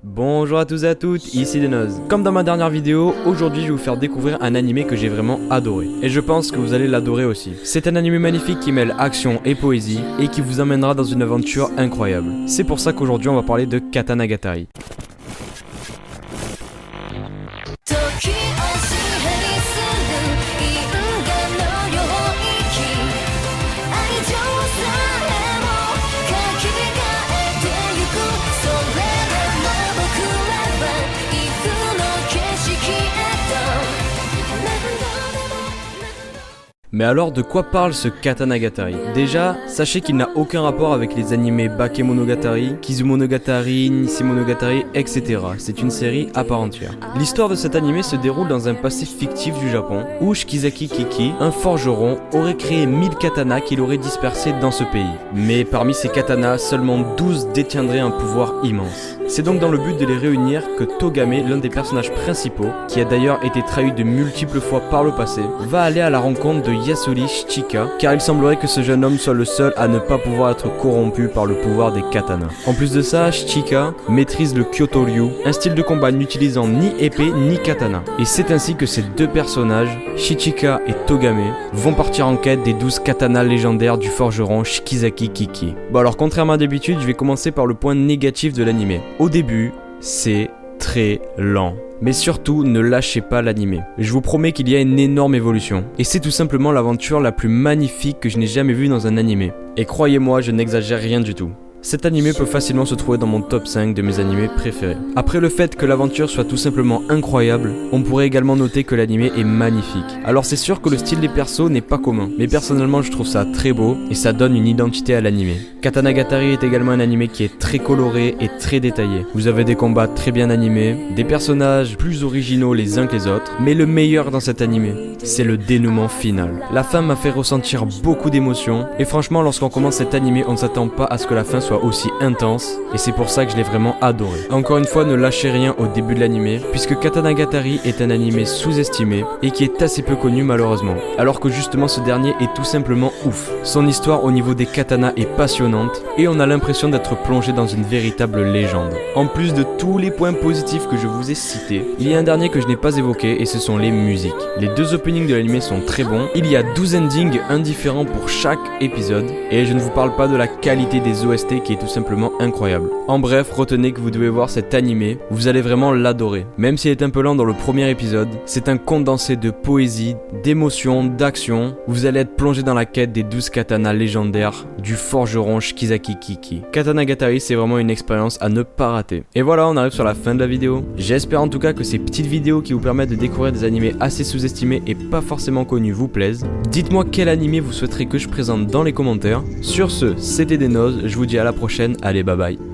Bonjour à tous et à toutes, ici Denoz. Comme dans ma dernière vidéo, aujourd'hui je vais vous faire découvrir un animé que j'ai vraiment adoré. Et je pense que vous allez l'adorer aussi. C'est un animé magnifique qui mêle action et poésie et qui vous emmènera dans une aventure incroyable. C'est pour ça qu'aujourd'hui on va parler de Katanagatari. Mais alors de quoi parle ce Katanagatari? Déjà, sachez qu'il n'a aucun rapport avec les animés Bakemonogatari, Kizumonogatari, Nissemonogatari, etc. C'est une série à part entière. L'histoire de cet animé se déroule dans un passé fictif du Japon, où Shikizaki Kiki, un forgeron, aurait créé 1000 katanas qu'il aurait dispersés dans ce pays. Mais parmi ces katanas, seulement 12 détiendraient un pouvoir immense. C'est donc dans le but de les réunir que Togame, l'un des personnages principaux, qui a d'ailleurs été trahi de multiples fois par le passé, va aller à la rencontre de Yasuri Shichika, car il semblerait que ce jeune homme soit le seul à ne pas pouvoir être corrompu par le pouvoir des katanas. En plus de ça, Shichika maîtrise le Kyoto-ryu, un style de combat n'utilisant ni épée ni katana. Et c'est ainsi que ces deux personnages, Shichika et Togame, vont partir en quête des 12 katanas légendaires du forgeron Shikizaki Kiki. Bon alors contrairement à d'habitude, je vais commencer par le point négatif de l'anime. Au début, c'est très lent. Mais surtout, ne lâchez pas l'anime. Je vous promets qu'il y a une énorme évolution. Et c'est tout simplement l'aventure la plus magnifique que je n'ai jamais vue dans un anime. Et croyez-moi, je n'exagère rien du tout. Cet animé peut facilement se trouver dans mon top 5 de mes animés préférés. Après le fait que l'aventure soit tout simplement incroyable, on pourrait également noter que l'animé est magnifique. Alors c'est sûr que le style des persos n'est pas commun, mais personnellement je trouve ça très beau et ça donne une identité à l'animé. Katanagatari est également un animé qui est très coloré et très détaillé. Vous avez des combats très bien animés, des personnages plus originaux les uns que les autres, mais le meilleur dans cet animé, c'est le dénouement final. La fin m'a fait ressentir beaucoup d'émotions et franchement lorsqu'on commence cet animé on ne s'attend pas à ce que la fin soit aussi intense et c'est pour ça que je l'ai vraiment adoré. Encore une fois, ne lâchez rien au début de l'animé puisque Katanagatari est un animé sous-estimé et qui est assez peu connu malheureusement, alors que justement ce dernier est tout simplement ouf. Son histoire au niveau des katanas est passionnante et on a l'impression d'être plongé dans une véritable légende. En plus de tous les points positifs que je vous ai cités, il y a un dernier que je n'ai pas évoqué et ce sont les musiques. Les deux openings de l'animé sont très bons, il y a 12 endings indifférents pour chaque épisode et je ne vous parle pas de la qualité des OST qui est tout simplement incroyable. En bref, retenez que vous devez voir cet animé, vous allez vraiment l'adorer. Même s'il est un peu lent dans le premier épisode, c'est un condensé de poésie, d'émotion, d'action. Vous allez être plongé dans la quête des 12 katanas légendaires du forgeron Shikizaki Kiki. Katanagatari, c'est vraiment une expérience à ne pas rater. Et voilà, on arrive sur la fin de la vidéo. J'espère en tout cas que ces petites vidéos qui vous permettent de découvrir des animés assez sous-estimés et pas forcément connus vous plaisent. Dites-moi quel animé vous souhaiterez que je présente dans les commentaires. Sur ce, c'était Denoz, je vous dis à la prochaine, allez bye bye.